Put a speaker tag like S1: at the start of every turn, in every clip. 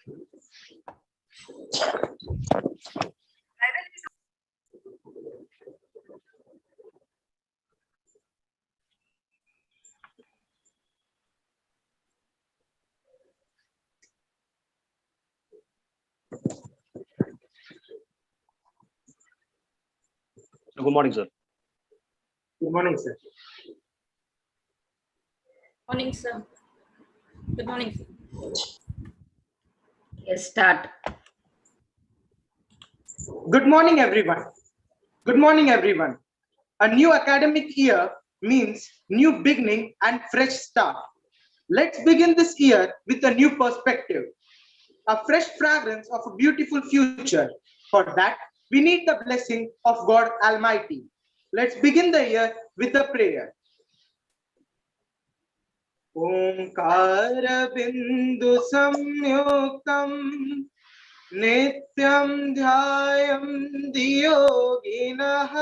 S1: Good morning, sir.
S2: Good morning, sir.
S3: Morning, sir. Good morning.
S4: Yes, start.
S2: Good morning, everyone. Good morning, everyone. A new academic year means new beginning and fresh start. Let's begin this year with a new perspective, a fresh fragrance of a beautiful future. For that, we need the blessing of God Almighty. Let's begin the year with a prayer. ओंकार बिंदु संयुक्तम नित्यं ध्यायं धियोगिनः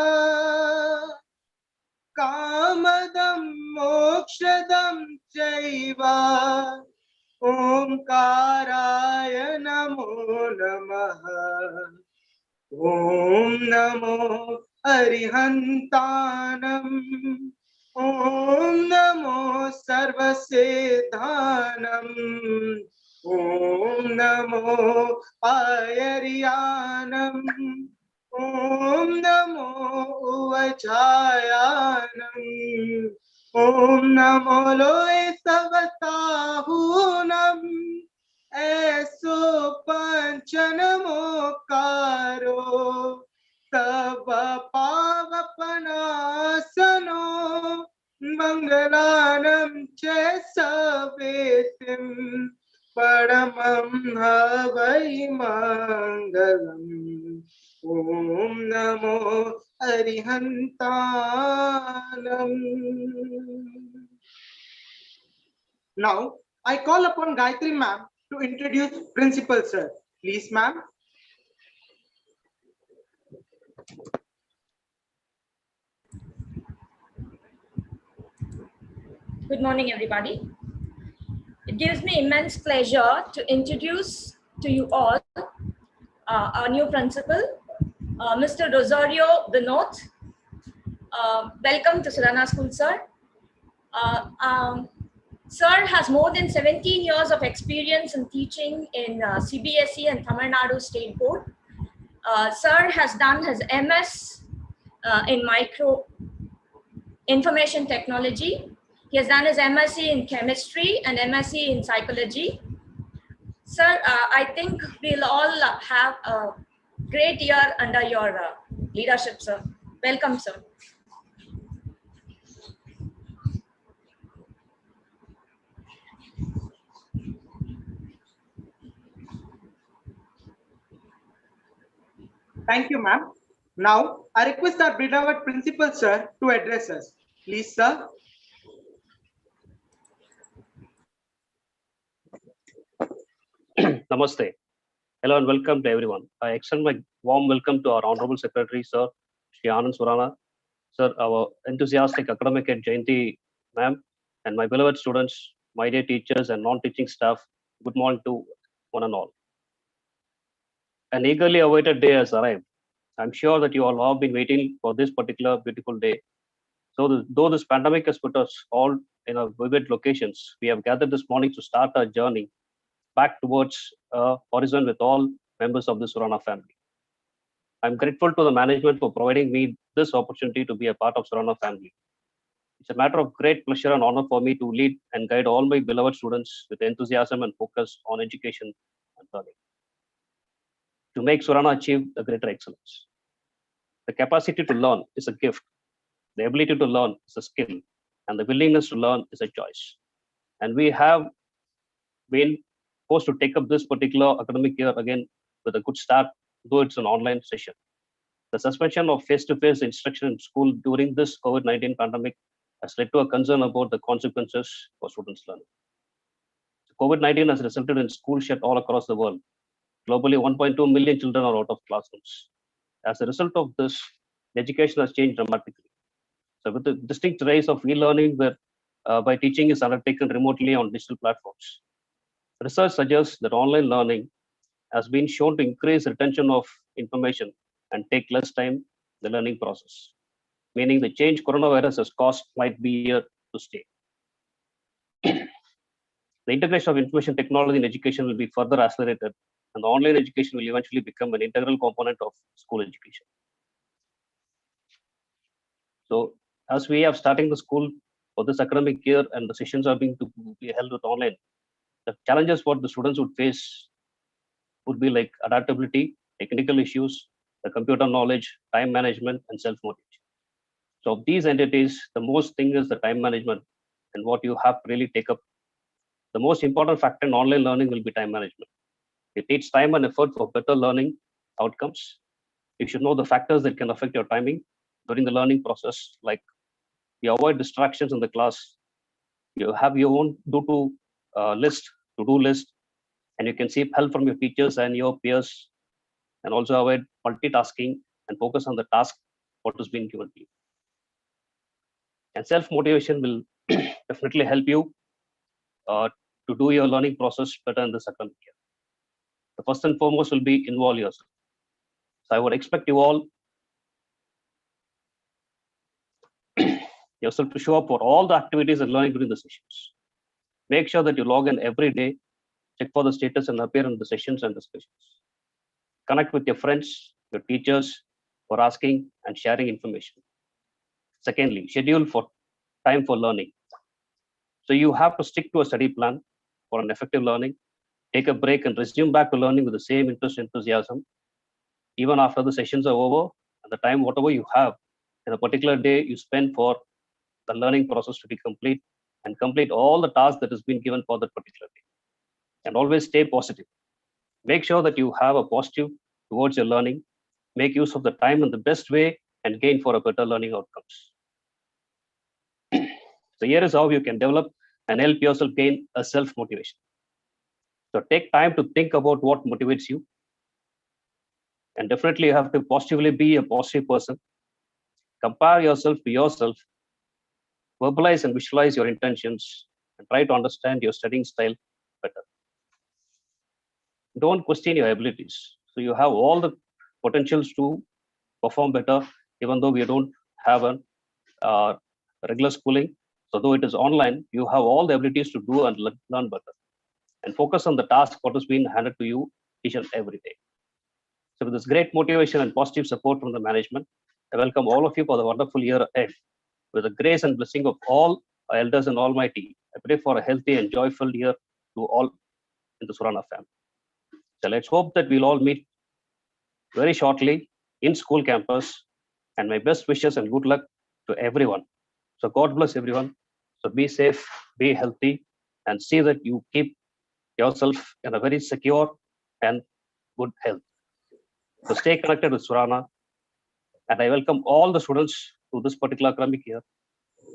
S2: कामदं मोक्षदं चैव ओंकाराय नमो नमः ओम नमो अरिहन्तानम् ओम नमो सर्वसिद्धानम् ओम नमो पायर्यानम् ओम नमो उवचायानम् ओम नमो लोय सवताहूनम् ऐसो पंचनमोकारो तब पावपनासनो मंगलानं च सवेतिं परमं हवै मंगलम् ओम नमो अरिहन्तानम्. Now I call upon Gayatri ma'am to introduce Principal sir. Please, ma'am.
S3: Good morning, everybody. It gives me immense pleasure to introduce to you all our new principal, Mr. Rosario Vinod. Welcome to Surana School, sir. Sir has more than 17 years of experience in teaching in CBSE and Tamil Nadu State Board. Sir has done his MS in micro information technology. He has done his MSc in chemistry and MSc in psychology. Sir, I think we'll all have a great year under your leadership, sir. Welcome, sir.
S2: Thank you, ma'am. Now, I request our beloved principal, sir, to address us. Please, sir.
S1: Namaste. Hello and welcome to everyone. I extend my warm welcome to our Honorable Secretary, Sir, Shri Anand Surana, Sir, our enthusiastic academic head, Jayanti ma'am, and my beloved students, my dear teachers and non-teaching staff. Good morning to one and all. An eagerly awaited day has arrived. I'm sure that you all have been waiting for this particular beautiful day. So though this pandemic has put us all in our vivid locations, we have gathered this morning to start our journey back towards a horizon with all members of the Surana family. I'm grateful to the management for providing me this opportunity to be a part of Surana family. It's a matter of great pleasure and honor for me to lead and guide all my beloved students with enthusiasm and focus on education and learning, to make Surana achieve a greater excellence. The capacity to learn is a gift. The ability to learn is a skill. And the willingness to learn is a choice. And we have been forced to take up this particular academic year again with a good start, though it's an online session. The suspension of face-to-face instruction in school during this COVID-19 pandemic has led to a concern about the consequences for students' learning. COVID-19 has resulted in schools shut all across the world. Globally, 1.2 million children are out of classrooms. As a result of this, education has changed dramatically. So with the distinct rise of e-learning where by teaching is undertaken remotely on digital platforms. Research suggests that online learning has been shown to increase retention of information and take less time in the learning process, meaning the change coronavirus has caused might be here to stay. The integration of information technology in education will be further accelerated, and the online education will eventually become an integral component of school education. So, as we are starting the school for this academic year and the sessions are being to be held with online, the challenges what the students would face would be like adaptability, technical issues, the computer knowledge, time management, and self-motivation. So, of these entities, the most thing is the time management and what you have to really take up. The most important factor in online learning will be time management. It needs time and effort for better learning outcomes. You should know the factors that can affect your timing during the learning process, like you avoid distractions in the class, you have your own to-do list, and you can seek help from your teachers and your peers, and also avoid multitasking and focus on the task what is being given to you. And self-motivation will definitely help you to do your learning process better in this academic year. The first and foremost will be involve yourself. So I would expect you all yourself to show up for all the activities and learning during the sessions. Make sure that you log in every day, check for the status and appear in the sessions and discussions. Connect with your friends, your teachers for asking and sharing information. Secondly, schedule for time for learning. So you have to stick to a study plan for an effective learning. Take a break and resume back to learning with the same interest and enthusiasm. Even after the sessions are over, and the time whatever you have in a particular day you spend for the learning process to be complete, and complete all the tasks that has been given for that particular day. And always stay positive. Make sure that you have a positive towards your learning. Make use of the time in the best way and gain for a better learning outcomes. So here is how you can develop and help yourself gain a self-motivation. So take time to think about what motivates you. And definitely you have to positively be a positive person. Compare yourself to yourself. Verbalize and visualize your intentions and try to understand your studying style better. Don't question your abilities. So you have all the potentials to perform better, even though we don't have a regular schooling. So though it is online, you have all the abilities to do and learn better. And focus on the task what is being handed to you each and every day. So with this great motivation and positive support from the management, I welcome all of you for the wonderful year ahead. With the grace and blessing of all our elders and Almighty, I pray for a healthy and joyful year to all in the Surana family. So let's hope that we'll all meet very shortly in school campus, and my best wishes and good luck to everyone. So God bless everyone. So be safe, be healthy, and see that you keep yourself in a very secure and good health. So stay connected with Surana, and I welcome all the students to this particular academic year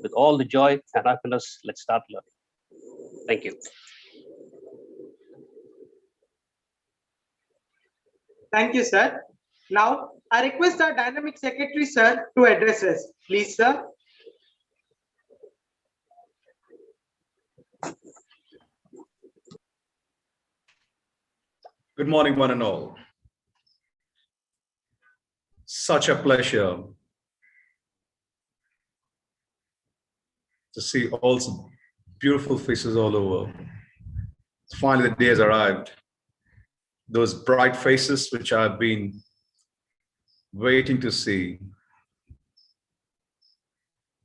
S1: with all the joy and happiness. Let's start learning. Thank you.
S2: Thank you, sir. Now, I request our dynamic secretary, sir, to address us. Please, sir.
S4: Good morning, one and all. Such a pleasure to see all some beautiful faces all over. Finally, the day has arrived. Those bright faces which I've been waiting to see.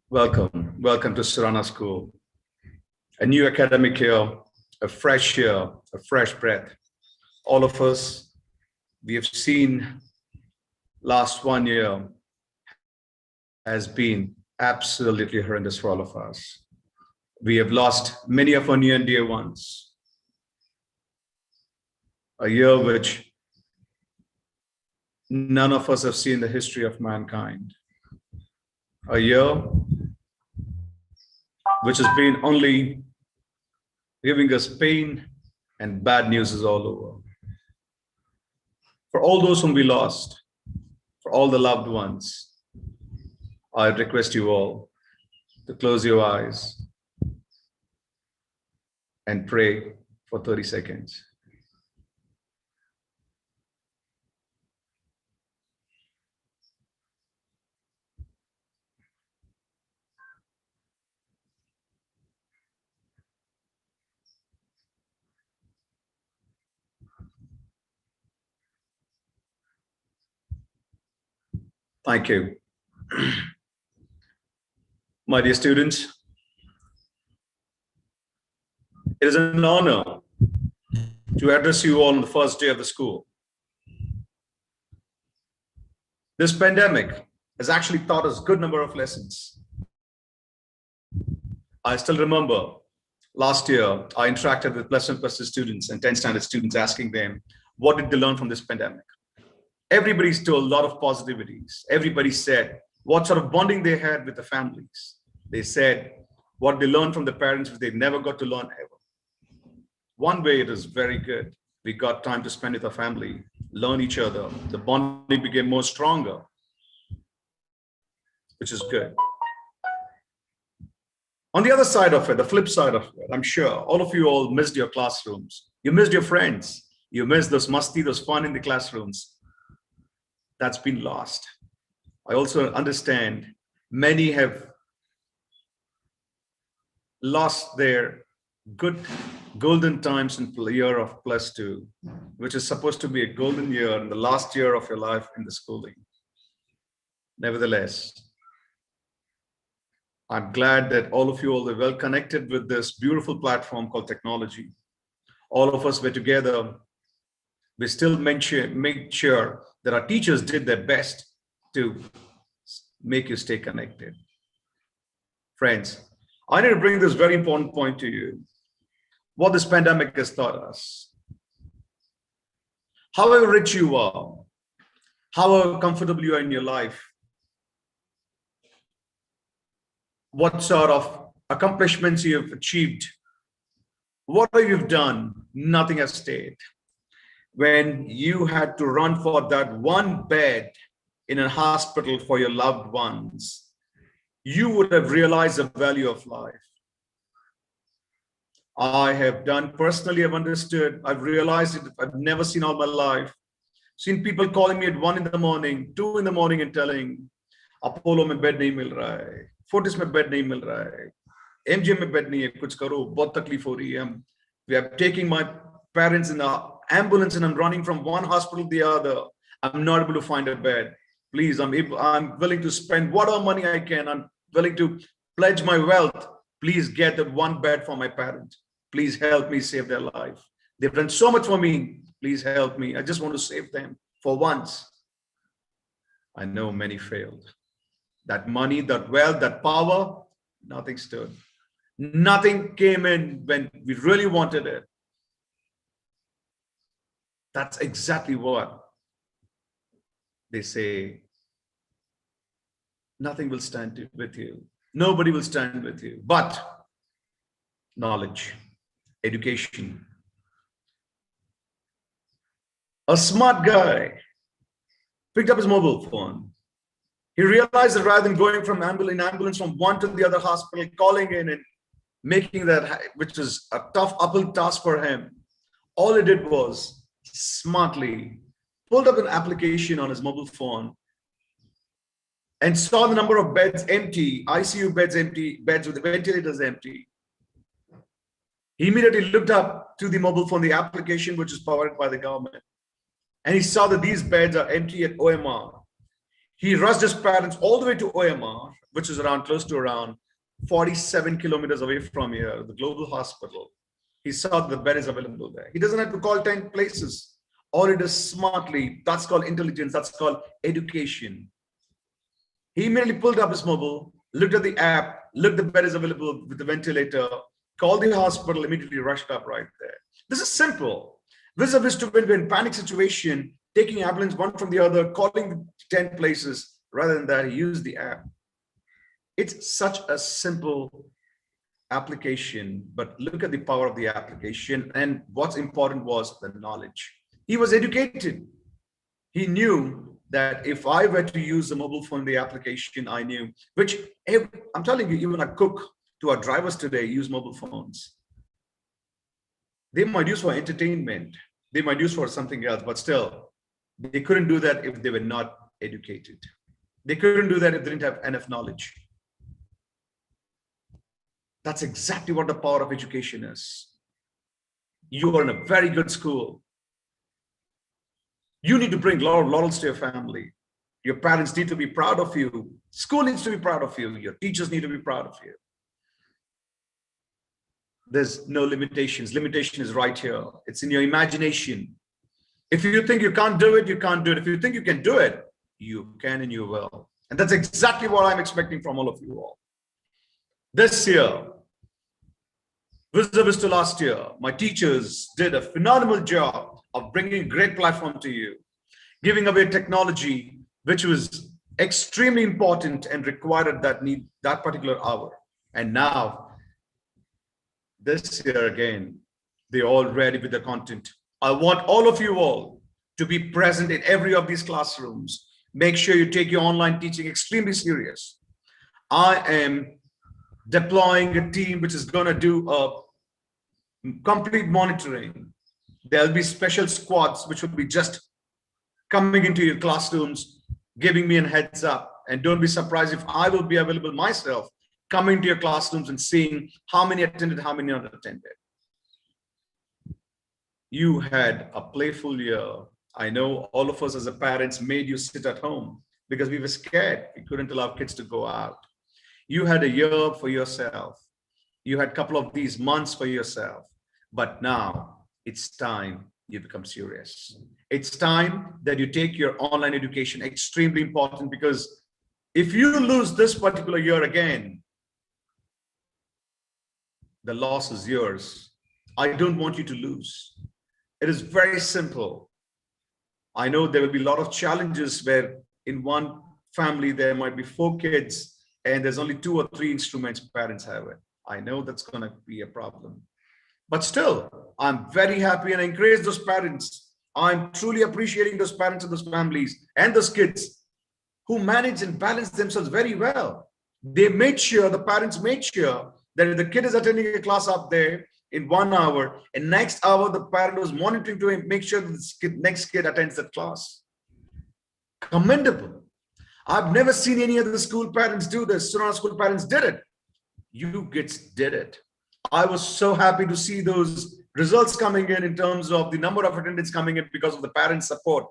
S4: Welcome, welcome to Surana School. A new academic year, a fresh year, a fresh breath. All of us, we have seen last 1 year has been absolutely horrendous for all of us. We have lost many of our near and dear ones. A year which none of us have seen in the history of mankind. A year which has been only giving us pain and bad news is all over. For all those whom we lost, for all the loved ones, I request you all to close your eyes and pray for 30 seconds. Thank you. My dear students, it is an honor to address you all on the first day of the school. This pandemic has actually taught us a good number of lessons. I still remember last year, I interacted with plus 1 plus 2 students and 10th standard students, asking them, what did they learn from this pandemic? Everybody's told a lot of positivities. Everybody said what sort of bonding they had with the families. They said what they learned from the parents, which they never got to learn ever. One way it is very good. We got time to spend with our family, learn each other. The bonding became more stronger, which is good. On the other side of it, the flip side of it, I'm sure all of you all missed your classrooms. You missed your friends. You missed those masti, those fun in the classrooms. That's been lost. I also understand many have lost their good golden times in the year of +2, which is supposed to be a golden year in the last year of your life in the schooling. Nevertheless, I'm glad that all of you all are well connected with this beautiful platform called technology. All of us were together. We still make sure that our teachers did their best to make you stay connected. Friends, I need to bring this very important point to you. What this pandemic has taught us. However rich you are, however comfortable you are in your life, what sort of accomplishments you have achieved, whatever you've done, nothing has stayed. When you had to run for that one bed in a hospital for your loved ones, you would have realized the value of life. I have done personally, I've understood, I've realized it, I've never seen all my life. Seen people calling me at 1 in the morning, 2 in the morning and telling, Apollo mein bed nahi mil raha hai, Fortis mein bed nahi mil raha hai, MJ mein bed nahi hai, kuch karo, bahut takleef ho rahi hai. We are taking my parents in the ambulance and I'm running from one hospital to the other. I'm not able to find a bed. Please, I'm willing to spend whatever money I can. I'm willing to pledge my wealth. Please get that one bed for my parents. Please help me save their life. They've done so much for me. Please help me. I just want to save them for once. I know many failed. That money, that wealth, that power, nothing stood. Nothing came in when we really wanted it. That's exactly what they say. Nothing will stand with you. Nobody will stand with you. But knowledge, education. A smart guy picked up his mobile phone. He realized that rather than going from ambulance from one to the other hospital, calling in and making that, which is a tough uphill task for him, all he did was smartly pulled up an application on his mobile phone and saw the number of beds empty, ICU beds empty, beds with the ventilators empty. He immediately looked up to the mobile phone, the application which is powered by the government, and he saw that these beds are empty at OMR. He rushed his parents all the way to OMR, which is close to around 47 kilometers away from here, the global hospital. He saw that the bed is available there. He doesn't have to call 10 places. All it is smartly. That's called intelligence. That's called education. He immediately pulled up his mobile, looked at the app, looked the bed is available with the ventilator, called the hospital, immediately rushed up right there. This is simple. Vis-a-vis to when we're in panic situation, taking ambulance one from the other, calling 10 places, rather than that, he used the app. It's such a simple application, but look at the power of the application. And what's important was the knowledge. He was educated. He knew that if I were to use the mobile phone, the application, I knew, which I'm telling you, even a cook to our drivers today use mobile phones. They might use for entertainment. They might use for something else, but still, they couldn't do that if they were not educated. They couldn't do that if they didn't have enough knowledge. That's exactly what the power of education is. You are in a very good school. You need to bring laurels to your family. Your parents need to be proud of you. School needs to be proud of you. Your teachers need to be proud of you. There's no limitations. Limitation is right here. It's in your imagination. If you think you can't do it, you can't do it. If you think you can do it, you can and you will. And that's exactly what I'm expecting from all of you all. This year, vis-a-vis to last year, my teachers did a phenomenal job of bringing a great platform to you, giving away technology, which was extremely important and required that particular hour. And now, this year again, they're all ready with the content. I want all of you all to be present in every of these classrooms. Make sure you take your online teaching extremely serious. I am deploying a team which is going to do a complete monitoring. There'll be special squads which will be just coming into your classrooms, giving me a heads up. And don't be surprised if I will be available myself, coming to your classrooms and seeing how many attended, how many not attended. You had a playful year. I know all of us as a parents made you sit at home because we were scared. We couldn't allow kids to go out. You had a year for yourself. You had a couple of these months for yourself. But now it's time you become serious. It's time that you take your online education extremely important, because if you lose this particular year again, the loss is yours. I don't want you to lose. It is very simple. I know there will be a lot of challenges where in one family there might be 4 kids and there's only 2 or 3 instruments parents have it. I know that's going to be a problem. But still, I'm very happy and I encourage those parents. I'm truly appreciating those parents and those families and those kids who manage and balance themselves very well. They made sure, the parents made sure that if the kid is attending a class up there in 1 hour, and next hour the parent was monitoring to make sure that the next kid attends that class. Commendable. I've never seen any other school parents do this. Surana school parents did it. You kids did it. I was so happy to see those results coming in terms of the number of attendance coming in because of the parents' support.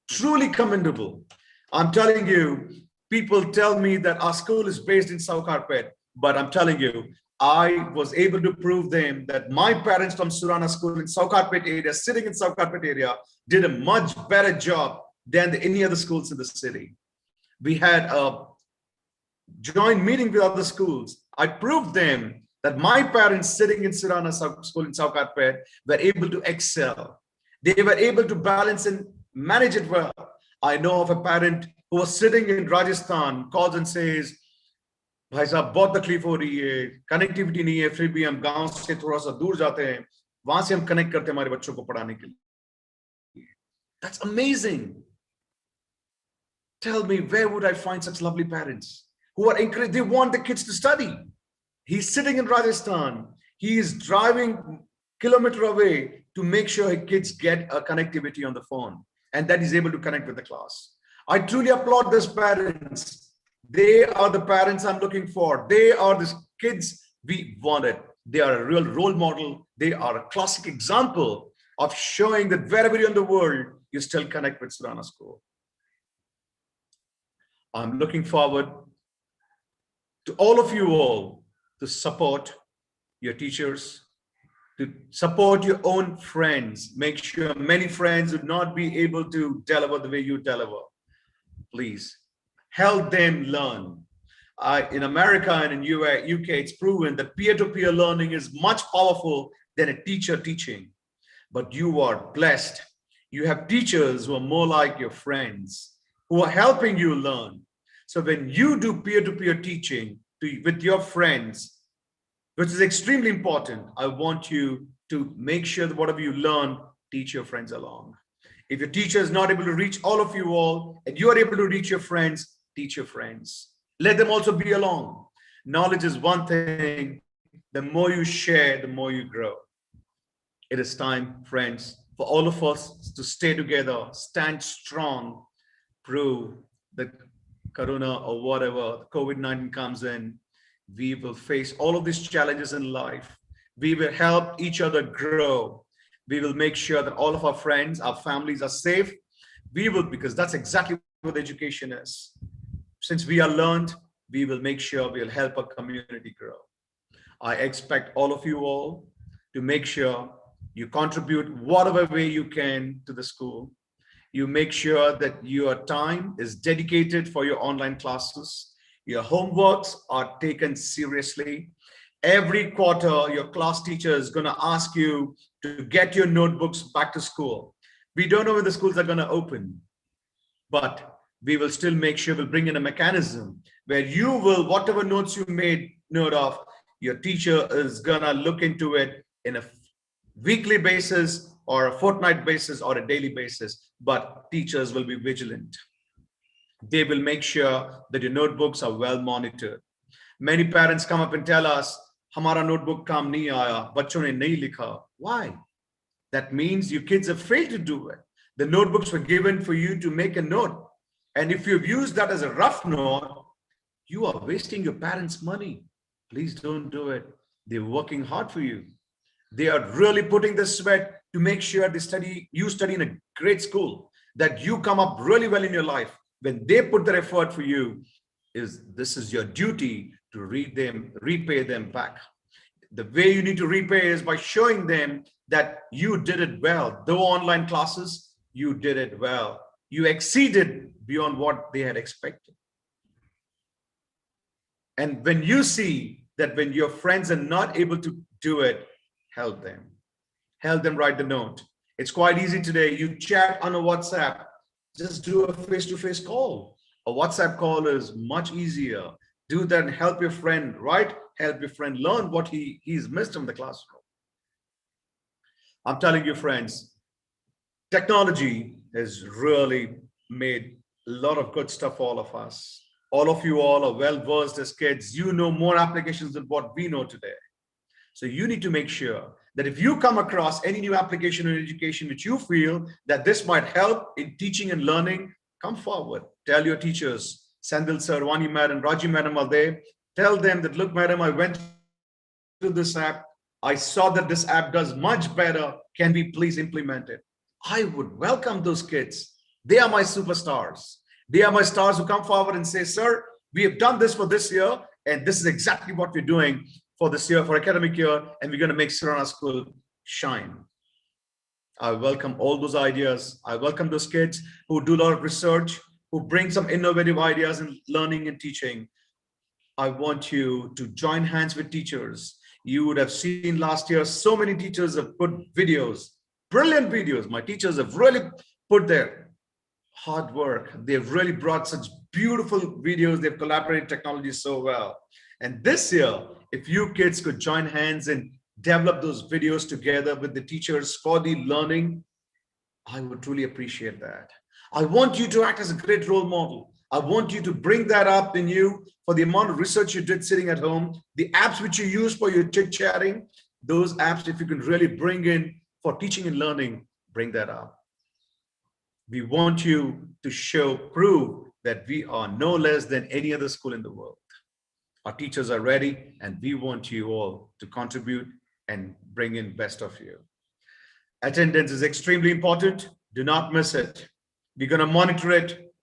S4: Truly commendable. I'm telling you, people tell me that our school is based in Saukarpet, but I'm telling you, I was able to prove them that my parents from Surana school in Saukarpet area, sitting in Saukarpet area, did a much better job than any other schools in the city. We had a joint meeting with other schools. I proved them that my parents sitting in Surana school in Saukarpet were able to excel. They were able to balance and manage it well. I know of a parent who was sitting in Rajasthan, calls and says, भाई साहब बहुत तकलीफ हो रही है, connectivity नहीं है, फिर भी हम गांव से थोड़ा सा दूर जाते हैं, वहां से हम कनेक्ट करते हैं हमारे बच्चों को पढ़ाने के लिए. That's amazing. Tell me, where would I find such lovely parents who are encouraged? They want the kids to study. He's sitting in Rajasthan. He is driving kilometer away to make sure his kids get a connectivity on the phone and that he's able to connect with the class. I truly applaud these parents. They are the parents I'm looking for. They are the kids we wanted. They are a real role model. They are a classic example of showing that wherever you're in the world, you still connect with Surana School. I'm looking forward to all of you all to support your teachers, to support your own friends. Make sure many friends would not be able to deliver the way you deliver. Please help them learn. In America and in UK, it's proven that peer-to-peer learning is much powerful than a teacher teaching. But you are blessed. You have teachers who are more like your friends, who are helping you learn. So when you do peer-to-peer teaching with your friends, which is extremely important, I want you to make sure that whatever you learn, teach your friends along. If your teacher is not able to reach all of you all, and you are able to reach your friends, teach your friends. Let them also be along. Knowledge is one thing. The more you share, the more you grow. It is time, friends, for all of us to stay together, stand strong, prove that Corona or whatever, COVID-19 comes in, we will face all of these challenges in life. We will help each other grow. We will make sure that all of our friends, our families are safe. We will, because that's exactly what education is. Since we are learned, we will make sure we'll help our community grow. I expect all of you all to make sure you contribute whatever way you can to the school. You make sure that your time is dedicated for your online classes. Your homeworks are taken seriously. Every quarter, your class teacher is going to ask you to get your notebooks back to school. We don't know when the schools are going to open, but we will still make sure we'll bring in a mechanism where you will, whatever notes you made note of, your teacher is going to look into it in a weekly basis or a fortnight basis or a daily basis, but teachers will be vigilant. They will make sure that your notebooks are well monitored. Many parents come up and tell us, "Hamara notebook kam nahi aaya, bachon ne nahi likha." Why? That means your kids have failed to do it. The notebooks were given for you to make a note. And if you've used that as a rough note, you are wasting your parents' money. Please don't do it. They're working hard for you. They are really putting the sweat to make sure you study in a great school, that you come up really well in your life. When they put their effort for you, this is your duty to repay them back. The way you need to repay is by showing them that you did it well. Though online classes, you did it well. You exceeded beyond what they had expected. And when you see that when your friends are not able to do it, help them. Help them write the note. It's quite easy today. You chat on a WhatsApp. Just do a face-to-face call. A WhatsApp call is much easier. Do that and help your friend write. Help your friend learn what he's missed from the classroom. I'm telling you, friends, technology has really made a lot of good stuff for all of us. All of you all are well versed as kids. You know more applications than what we know today. So you need to make sure that if you come across any new application in education which you feel that this might help in teaching and learning, come forward. Tell your teachers, Sandil sir, Wani madam, Raji madam are there. Tell them that, look, madam, I went to this app. I saw that this app does much better. Can we please implement it? I would welcome those kids. They are my superstars. They are my stars who come forward and say, sir, we have done this for this year, and this is exactly what we're doing for this year, for academic year, and we're going to make Surana School shine. I welcome all those ideas. I welcome those kids who do a lot of research, who bring some innovative ideas in learning and teaching. I want you to join hands with teachers. You would have seen last year, so many teachers have put videos, brilliant videos. My teachers have really put their hard work. They've really brought such beautiful videos. They've collaborated technology so well. And this year, if you kids could join hands and develop those videos together with the teachers for the learning, I would truly appreciate that. I want you to act as a great role model. I want you to bring that up in you for the amount of research you did sitting at home, the apps which you use for your chit-chatting, those apps, if you can really bring in for teaching and learning, bring that up. We want you to prove that we are no less than any other school in the world. Our teachers are ready, and we want you all to contribute and bring in best of you. Attendance is extremely important. Do not miss it. We're going to monitor it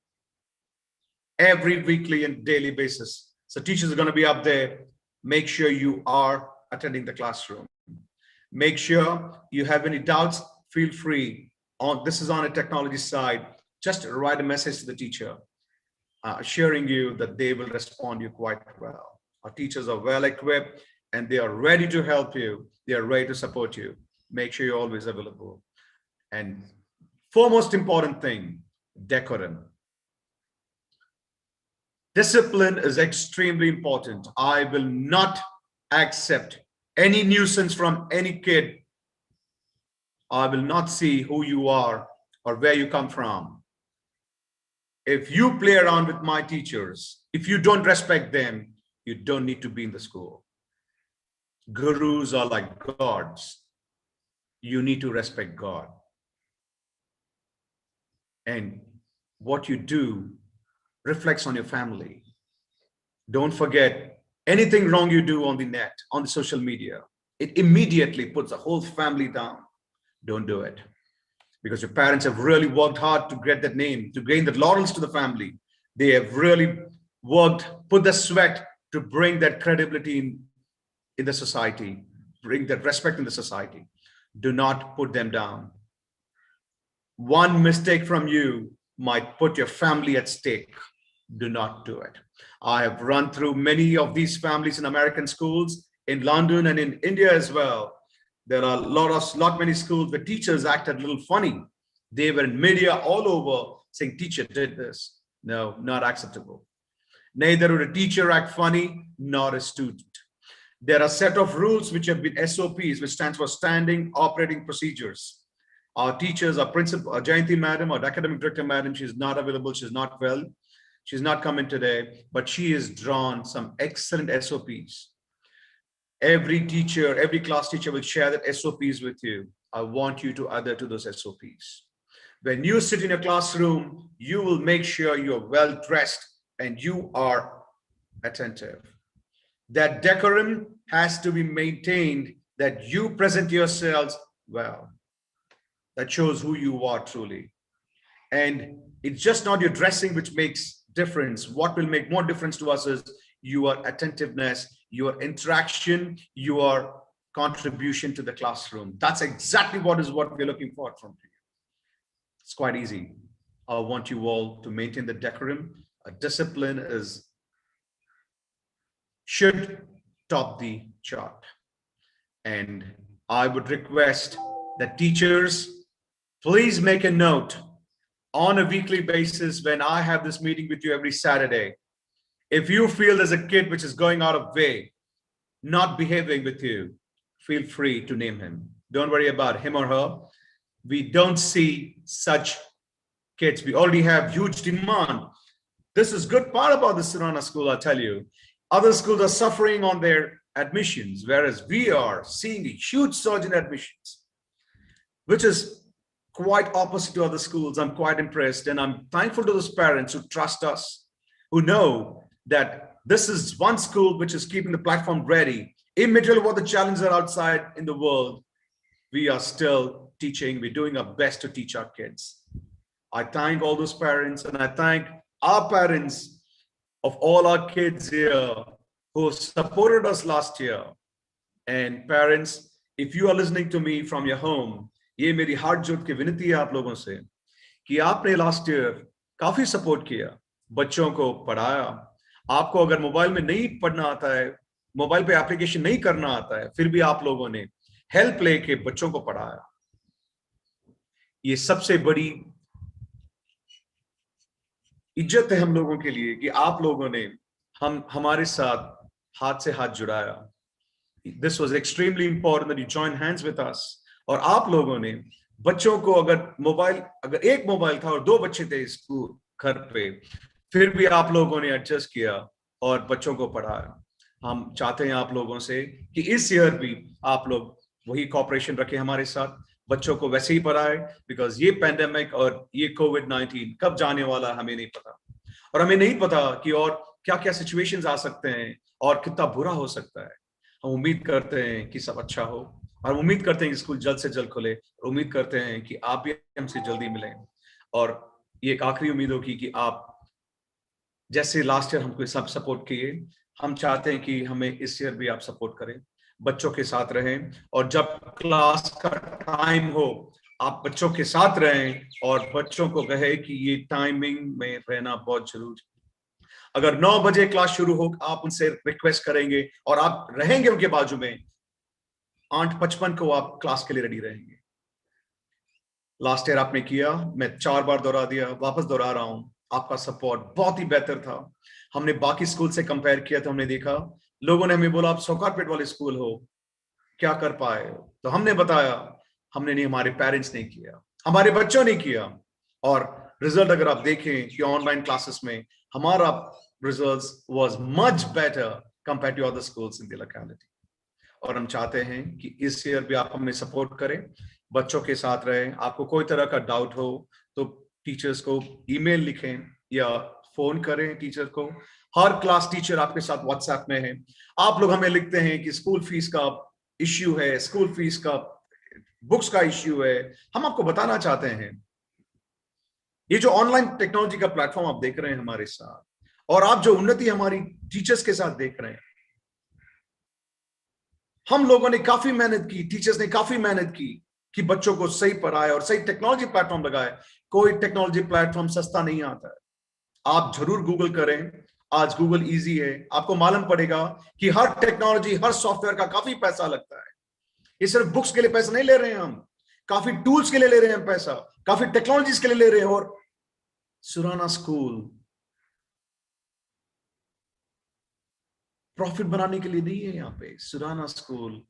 S4: every weekly and daily basis. So teachers are going to be up there. Make sure you are attending the classroom. Make sure you have any doubts, feel free. This is on a technology side. Just write a message to the teacher, assuring you that they will respond to you quite well. Our teachers are well equipped and they are ready to help you. They are ready to support you. Make sure you're always available. And foremost important thing, decorum. Discipline is extremely important. I will not accept any nuisance from any kid. I will not see who you are or where you come from. If you play around with my teachers, if you don't respect them, you don't need to be in the school. Gurus are like gods. You need to respect God. And what you do reflects on your family. Don't forget, anything wrong you do on the net, on the social media, it immediately puts the whole family down. Don't do it. because your parents have really worked hard to get that name, to gain the laurels to the family. They have really worked, put the sweat to bring that credibility in the society, bring that respect in the society. Do not put them down. One mistake from you might put your family at stake. Do not do it. I have run through many of these families in American schools, in London and in India as well. There are lot many schools where teachers acted a little funny. They were in media all over saying teacher did this. No, not acceptable. Neither would a teacher act funny, nor a student. There are a set of rules which have been SOPs, which stands for Standing Operating Procedures. Our teachers, our principal, Jayanti madam, our academic director madam, she's not available, she's not well, she's not coming today, but she has drawn some excellent SOPs. Every teacher, every class teacher will share that SOPs with you. I want you to adhere to those SOPs. When you sit in your classroom, you will make sure you're well dressed and you are attentive. That decorum has to be maintained, that you present yourselves well. That shows who you are truly. And it's just not your dressing which makes difference. What will make more difference to us is your attentiveness, your interaction, your contribution to the classroom. That's exactly what we're looking for from you. It's quite easy. I want you all to maintain the decorum. A discipline should top the chart. And I would request that teachers, please make a note on a weekly basis when I have this meeting with you every Saturday. If you feel there's a kid which is going out of way, not behaving with you, feel free to name him. Don't worry about him or her. We don't see such kids. We already have huge demand. This is good part about the Surana school, I'll tell you. Other schools are suffering on their admissions, whereas we are seeing a huge surge in admissions, which is quite opposite to other schools. I'm quite impressed, and I'm thankful to those parents who trust us, who know that this is one school which is keeping the platform ready. Immaterial what the challenges are outside in the world, we are still teaching. We're doing our best to teach our kids. I thank all those parents, and I thank our parents of all our kids here who supported us last year. And parents, if you are listening to me from your home, ये मेरी हाथ जोड़ के विनती है आप लोगों से कि आपने लास्ट ईयर काफी सपोर्ट किया, बच्चों को पढ़ाया. आपको अगर मोबाइल में नहीं पढ़ना आता है, मोबाइल पे एप्लीकेशन नहीं करना आता है, फिर भी आप लोगों ने हेल्प लेके बच्चों को पढ़ाया. ये सबसे बड़ी इज्जत है हम लोगों के लिए कि आप लोगों ने हमारे साथ हाथ से हाथ जुड़ाया. This was extremely important that you join hands with us. और आप लोगों ने बच्चों को अगर एक मोबाइल था और 2 बच्चे थे स्कूल घर पे, फिर भी आप लोगों ने एडजस्ट किया और बच्चों को पढ़ाया. हम चाहते हैं आप लोगों से कि इस ईयर भी आप लोग वही कॉपरेशन रखें हमारे साथ, बच्चों को वैसे ही पढ़ाए, बिकॉज ये पैंडेमिक और ये कोविड-19 कब जाने वाला हमें नहीं पता, और हमें नहीं पता कि और क्या क्या सिचुएशंस आ सकते हैं और कितना बुरा हो सकता है. हम उम्मीद करते हैं कि सब अच्छा हो, और उम्मीद करते हैं कि स्कूल जल्द से जल्द खुले, और उम्मीद करते हैं कि आप भी हमसे जल्दी मिलें. और ये एक आखिरी उम्मीद होगी कि आप जैसे लास्ट ईयर हमको सब सपोर्ट किए, हम चाहते हैं कि हमें इस ईयर भी आप सपोर्ट करें, बच्चों के साथ रहें, और जब क्लास का टाइम हो आप बच्चों के साथ रहें और बच्चों को कहे कि ये टाइमिंग में रहना बहुत जरूरी. अगर 9 बजे क्लास शुरू हो, आप उनसे रिक्वेस्ट करेंगे और आप रहेंगे उनके बाजू में, 8:55 को आप क्लास के लिए रेडी रहेंगे. लास्ट ईयर आपने किया, मैं 4 बार दोहरा दिया, वापस दोहरा रहा हूं, आपका सपोर्ट बहुत ही बेहतर था. हमने बाकी स्कूल से कंपेयर किया तो हमने देखा, लोगों ने हमें बोला आप 100 कारपेट वाले स्कूल हो, क्या कर पाए? तो हमने बताया हमने नहीं, हमारे पेरेंट्स ने किया, हमारे बच्चों ने किया. और रिजल्ट अगर आप देखें कि ऑनलाइन क्लासेस में हमारा results was much better compare to other schools in the locality. और हम चाहते हैं कि इस ईयर भी आप हमें सपोर्ट करें, बच्चों के साथ रहें. आपको कोई तरह का डाउट हो तो टीचर्स को ईमेल लिखें या फोन करें टीचर को. हर क्लास टीचर आपके साथ व्हाट्सएप में है. आप लोग हमें लिखते हैं कि स्कूल फीस का इश्यू है, स्कूल फीस का बुक्स का इश्यू है, हम आपको बताना चाहते हैं ये जो ऑनलाइन टेक्नोलॉजी का प्लेटफॉर्म आप देख रहे हैं हमारे साथ, और आप जो उन्नति हमारी टीचर्स के साथ देख रहे हैं, हम लोगों ने काफी मेहनत की, टीचर्स ने काफी मेहनत की कि बच्चों को सही पढ़ाए और सही टेक्नोलॉजी प्लेटफॉर्म लगाए। कोई टेक्नोलॉजी प्लेटफॉर्म सस्ता नहीं आता है। आप जरूर गूगल करें, आज गूगल इजी है, आपको मालूम पड़ेगा कि हर टेक्नोलॉजी, हर सॉफ्टवेयर का काफी पैसा लगता है। ये सिर्फ बुक्स के लिए पैसा नहीं ले रहे हैं हम, काफी टूल्स के लिए ले रहे हैं पैसा, काफी टेक्नोलॉजीज के लिए ले रहे हैं। और सुराना स्कूल प्रॉफिट बनाने के लिए नहीं है। यहाँ पे सुराना स्कूल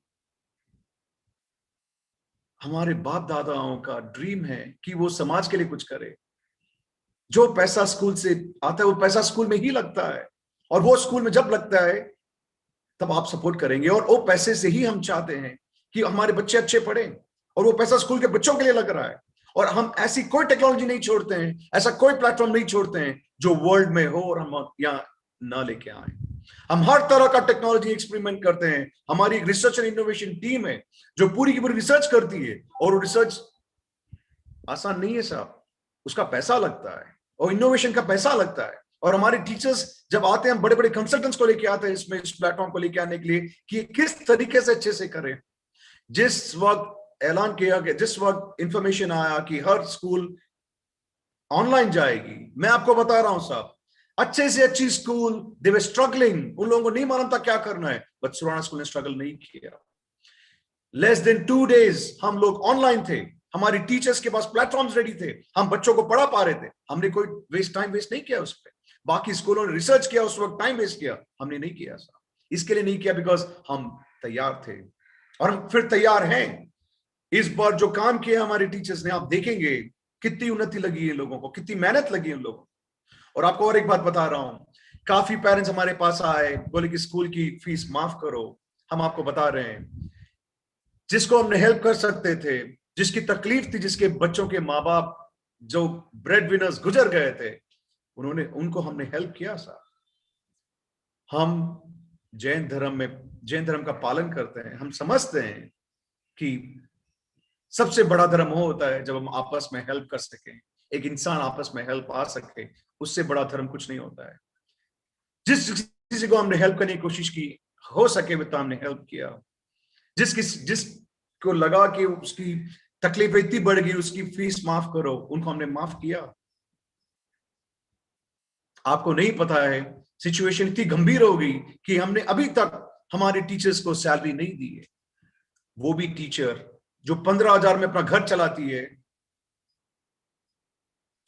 S4: हमारे बाप दादाओं का ड्रीम है कि वो समाज के लिए कुछ करे। जो पैसा स्कूल से आता है वो पैसा स्कूल में ही लगता है, और वो स्कूल में जब लगता है तब आप सपोर्ट करेंगे, और वो पैसे से ही हम चाहते हैं कि हमारे बच्चे अच्छे पढ़े, और वो पैसा स्कूल के बच्चों के लिए लग रहा है। और हम ऐसी कोई टेक्नोलॉजी नहीं छोड़ते हैं, ऐसा कोई प्लेटफॉर्म नहीं छोड़ते हैं जो वर्ल्ड में हो और हम यहाँ ना लेके आए। हम हर तरह का टेक्नोलॉजी एक्सपेरिमेंट करते हैं। हमारी एक रिसर्च एंड इनोवेशन टीम है जो पूरी की पूरी रिसर्च करती है, और वो रिसर्च आसान नहीं है साहब, उसका पैसा लगता है और इनोवेशन का पैसा लगता है। और हमारे टीचर्स जब आते हैं, बड़े बड़े कंसल्टेंट्स को लेके आते हैं इसमें, इस प्लेटफॉर्म को लेके आने के लिए कि किस तरीके से अच्छे से करें। जिस वक्त ऐलान किया गया, जिस वक्त इंफॉर्मेशन आया कि हर स्कूल ऑनलाइन जाएगी, मैं आपको बता रहा हूं साहब, अच्छे से अच्छी स्कूल दे वर स्ट्रगलिंग, उन लोगों को नहीं मालूम था क्या करना है, बट सुराना स्कूल ने स्ट्रगल नहीं किया। लेस देन 2 days हम लोग ऑनलाइन थे, हमारी टीचर्स के पास प्लेटफॉर्म्स रेडी थे, हम बच्चों को पढ़ा पा रहे थे। हमने कोई टाइम वेस्ट नहीं किया उस पर। बाकी स्कूलों ने रिसर्च किया, उस वक्त टाइम वेस्ट किया, हमने नहीं किया साहब। इसके लिए नहीं किया बिकॉज हम तैयार थे, और हम फिर तैयार हैं। इस बार जो काम किया हमारे टीचर्स ने, आप देखेंगे कितनी उन्नति लगी है लोगों को, कितनी मेहनत लगी है उन लोगों को। और आपको और एक बात बता रहा हूं, काफी पेरेंट्स हमारे पास आए, बोले कि स्कूल की फीस माफ करो। हम आपको बता रहे हैं, जिसको हमने हेल्प कर सकते थे, जिसकी तकलीफ थी, जिसके बच्चों के माँ बाप जो ब्रेड विनर्स गुजर गए थे, उनको हमने हेल्प किया साहब। हम जैन धर्म का पालन करते हैं। हम समझते हैं कि सबसे बड़ा धर्म वो होता है जब हम आपस में हेल्प कर सकें, एक इंसान आपस में हेल्प आ सके, उससे बड़ा धर्म कुछ नहीं होता है। जिस किसी को हमने हेल्प करने की कोशिश की, हो सके तो हमने हेल्प किया। जिसको लगा कि उसकी तकलीफ इतनी बढ़ गई, उसकी फीस माफ करो, उनको हमने माफ किया। आपको नहीं पता है, सिचुएशन इतनी गंभीर हो गई कि हमने अभी तक हमारे टीचर्स को सैलरी नहीं दी है। वो भी टीचर जो 15,000 में अपना घर चलाती है।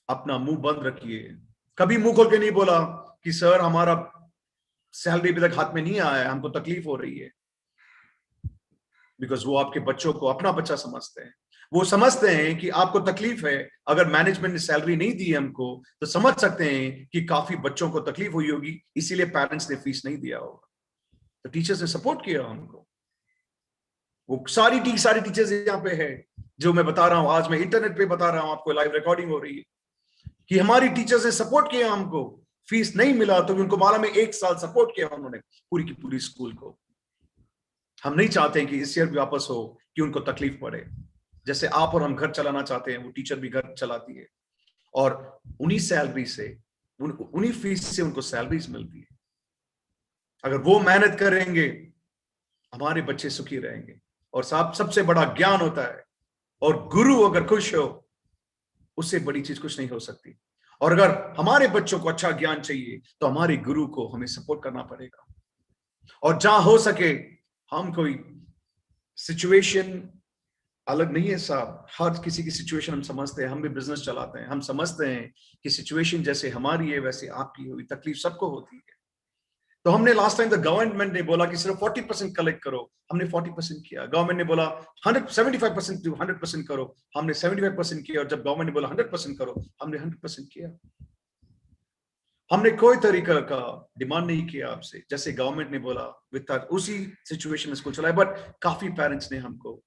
S4: अपना मुंह बंद रखिए, कभी मुंह खोल के नहीं बोला कि सर हमारा सैलरी अभी तक हाथ में नहीं आया है, हमको तकलीफ हो रही है। बिकॉज वो आपके बच्चों को अपना बच्चा समझते हैं। वो समझते हैं कि आपको तकलीफ है, अगर मैनेजमेंट ने सैलरी नहीं दी हमको तो समझ सकते हैं कि काफी बच्चों को तकलीफ हुई होगी, इसीलिए पेरेंट्स ने फीस नहीं दिया होगा। तो टीचर्स ने सपोर्ट किया हमको। वो सारी टीचर्स यहाँ पे है जो मैं बता रहा हूं, आज मैं इंटरनेट पे बता रहा हूं आपको, लाइव रिकॉर्डिंग हो रही है कि हमारी टीचर्स ने सपोर्ट किया हमको। फीस नहीं मिला तो उनको मालूम है 1 साल सपोर्ट किया उन्होंने पूरी की पूरी स्कूल को। हम नहीं चाहते कि इस ईयर भी वापस हो कि उनको तकलीफ पड़े। जैसे आप और हम घर चलाना चाहते हैं, वो टीचर भी घर चलाती है, और उन्हीं सैलरी से, उन्हीं फीस से उनको सैलरीज मिलती है। अगर वो मेहनत करेंगे, हमारे बच्चे सुखी रहेंगे। और साहब सबसे बड़ा ज्ञान होता है, और गुरु अगर खुश हो, उससे बड़ी चीज कुछ नहीं हो सकती। और अगर हमारे बच्चों को अच्छा ज्ञान चाहिए तो हमारे गुरु को हमें सपोर्ट करना पड़ेगा। और जहां हो सके, हम कोई सिचुएशन अलग नहीं है साहब, हर किसी की सिचुएशन हम समझते हैं। हम भी बिजनेस चलाते हैं, हम समझते हैं कि सिचुएशन जैसे हमारी है वैसे आपकी हुई, तकलीफ सबको होती है। तो हमने लास्ट टाइम, तो गवर्नमेंट ने बोला कि सिर्फ 40% कलेक्ट करो, हमने 40% किया। गवर्नमेंट ने बोला 75% टू 100% करो, हमने 75% किया। और जब गवर्नमेंट ने बोला 100% करो, हमने 100% किया। हमने कोई तरीका का डिमांड नहीं किया आपसे, जैसे गवर्नमेंट ने बोला उसी सिचुएशन में स्कूल चलाए। बट काफी पेरेंट्स ने हमको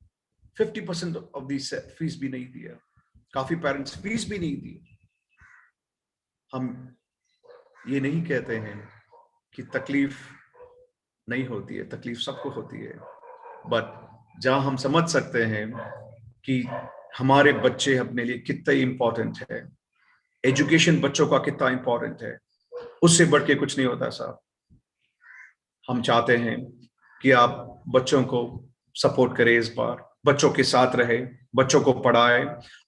S4: 50% ऑफ दी फीस भी नहीं दिया, काफी पेरेंट्स फीस भी नहीं दी। हम ये नहीं कहते हैं कि तकलीफ नहीं होती है, तकलीफ सबको होती है। बट जहां हम समझ सकते हैं कि हमारे बच्चे अपने लिए कितने इंपॉर्टेंट है, एजुकेशन बच्चों का कितना इंपॉर्टेंट है, उससे बढ़ के कुछ नहीं होता साहब। हम चाहते हैं कि आप बच्चों को सपोर्ट करें, इस बार बच्चों के साथ रहे, बच्चों को पढ़ाए।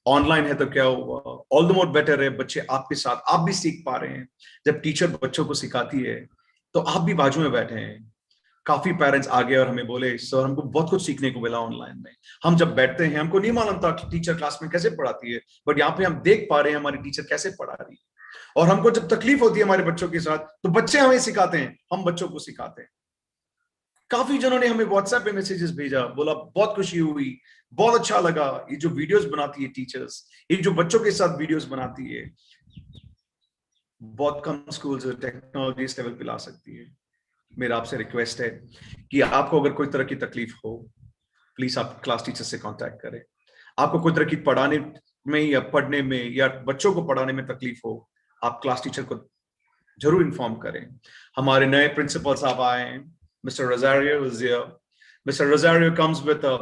S4: ऑनलाइन है तो क्या हुआ, ऑल द मोर बेटर है, बच्चे आपके साथ, आप भी सीख पा रहे हैं। जब टीचर बच्चों को सिखाती है तो आप भी बाजू में बैठे हैं। काफी पेरेंट्स आ गए और हमें बोले सर हमको बहुत कुछ सीखने को मिला ऑनलाइन में। हम जब बैठते हैं हमको नहीं मालूम था कि टीचर क्लास में कैसे पढ़ाती है, बट यहाँ पे हम देख पा रहे हैं हमारी टीचर कैसे पढ़ा रही है। और हमको जब तकलीफ होती है हमारे बच्चों के साथ तो बच्चे हमें सिखाते हैं, हम बच्चों को सिखाते हैं। काफी जनों ने हमें व्हाट्सएप पे मैसेजेस भेजा, बोला बहुत खुशी हुई, बहुत अच्छा लगा, ये जो वीडियोस बनाती है टीचर्स, ये जो बच्चों के साथ वीडियोस बनाती है, बहुत कम स्कूल्स टेक्नोलॉजी इस लेवल पे ला सकती है। मेरा आपसे रिक्वेस्ट है कि आपको अगर कोई तरह की तकलीफ हो, प्लीज आप क्लास टीचर से कांटेक्ट करें। आपको कोई तरह की पढ़ाने में या पढ़ने में या बच्चों को पढ़ाने में तकलीफ हो, आप क्लास टीचर को जरूर इन्फॉर्म करें। हमारे नए प्रिंसिपल साहब आए हैं, Mr. Rosario is here. Mr. Rosario comes with a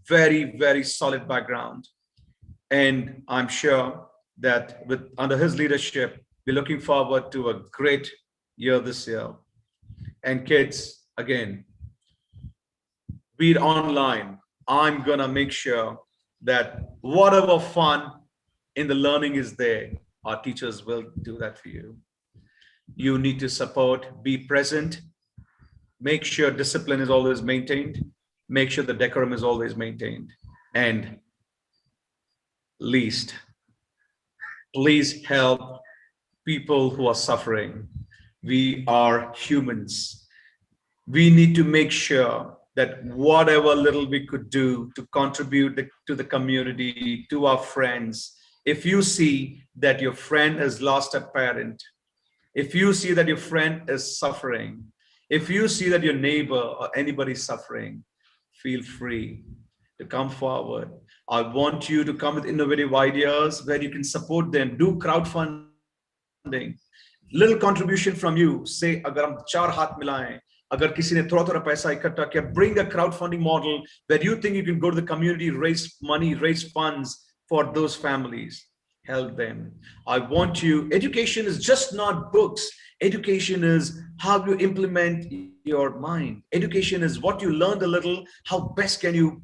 S4: very, very solid background. And I'm sure that under his leadership, we're looking forward to a great year this year. And kids, again, be it online, I'm gonna make sure that whatever fun in the learning is there, our teachers will do that for you. You need to support, be present, make sure discipline is always maintained, make sure the decorum is always maintained, and least, please help people who are suffering. We are humans. We need to make sure that whatever little we could do to contribute to the community, to our friends. If you see that your friend has lost a parent, if you see that your friend is suffering, if you see that your neighbor or anybody is suffering, feel free to come forward. I want you to come with innovative ideas where you can support them, do crowdfunding, little contribution from you. Say, agar hum char haath milaye, agar kisi ne thoda paisa ikattha kiya, bring a crowdfunding model where you think you can go to the community, raise money, raise funds for those families. Help them. I want you, education is just not books. Education is how you implement your mind. Education is what you learned a little, how best can you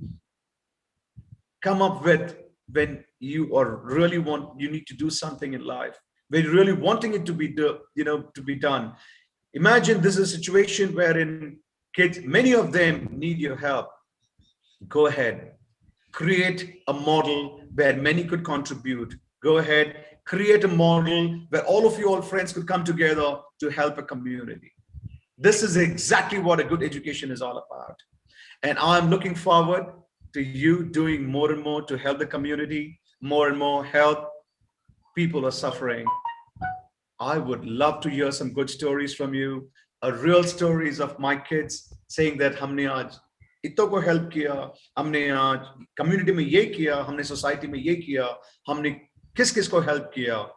S4: come up with when you are really you need to do something in life, when you're really wanting it to be to be done. Imagine this is a situation wherein kids, many of them need your help. Go ahead, create a model where many could contribute. Go ahead, create a model where all of you, all friends, could come together to help a community. This is exactly what a good education is all about. And I'm looking forward to you doing more and more to help the community, more and more help people who are suffering. I would love to hear some good stories from you, real stories of my kids saying that हमने आज इतों को help किया, हमने आज community में ये किया, हमने society में ये किया, हमने किस को help किया.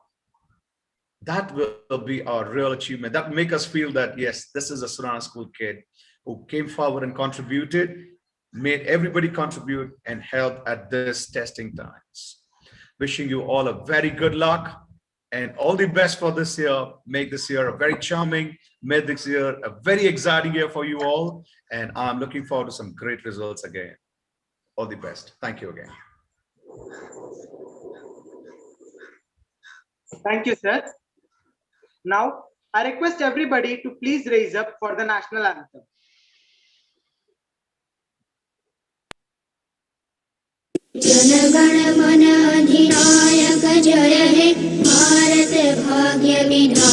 S4: That will be our real achievement. That will make us feel that, yes, this is a Surana School kid who came forward and contributed, made everybody contribute and help at this testing times. Wishing you all a very good luck and all the best for this year. Make this year a very charming, make this year a very exciting year for you all. And I'm looking forward to some great results again. All the best. Thank you again.
S2: Thank you, sir. Now, I request everybody to please raise up for the national anthem.
S5: जनगण मन अधिनायक जय हे भारत भाग्य विधाता।